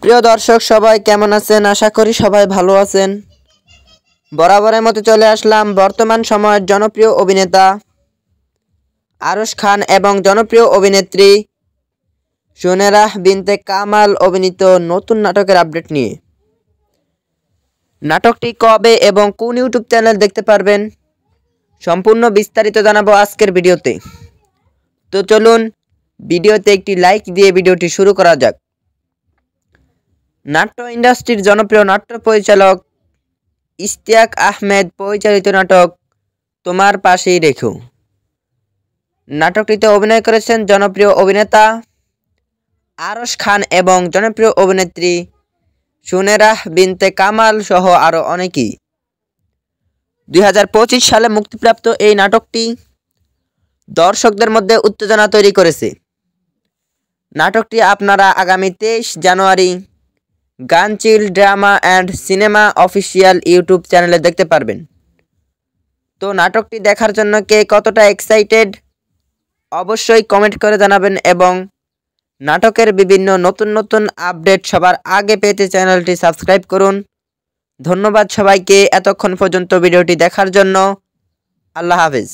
প্রিয় দর্শক সবাই কেমন আছেন? আশা করি সবাই ভালো আছেন। বরাবরের মতো চলে আসলাম বর্তমান সময়ের জনপ্রিয় অভিনেতা আরশ খান এবং জনপ্রিয় অভিনেত্রী সুনেরাহ বিনতে কামাল অভিনীত নতুন নাটকের আপডেট নিয়ে। নাটকটি কবে এবং কোন ইউটিউব চ্যানেল দেখতে পারবেন সম্পূর্ণ বিস্তারিত জানাবো আজকের ভিডিওতে। তো চলুন ভিডিওতে একটি লাইক দিয়ে ভিডিওটি শুরু করা যাক। নাট্য ইন্ডাস্ট্রির জনপ্রিয় নাট্য পরিচালক ইশতিয়াক আহমেদ পরিচালিত নাটক তোমার পাশেই রেখো। নাটকটিতে অভিনয় করেছেন জনপ্রিয় অভিনেতা আরশ খান এবং জনপ্রিয় অভিনেত্রী সুনেরাহ বিনতে কামাল সহ আরও অনেকেই। 2025 সালে মুক্তিপ্রাপ্ত এই নাটকটি দর্শকদের মধ্যে উত্তেজনা তৈরি করেছে। নাটকটি আপনারা আগামী 23 জানুয়ারি Gangchil drama and cinema official YouTube চ্যানেলে দেখতে পারবেন। তো নাটকটি দেখার জন্য কে কতটা এক্সাইটেড অবশ্যই কমেন্ট করে জানাবেন এবং নাটকের বিভিন্ন নতুন নতুন আপডেট সবার আগে পেতে চ্যানেলটি সাবস্ক্রাইব করুন। ধন্যবাদ সবাইকে এতক্ষণ পর্যন্ত ভিডিওটি দেখার জন্য। আল্লাহ হাফেজ।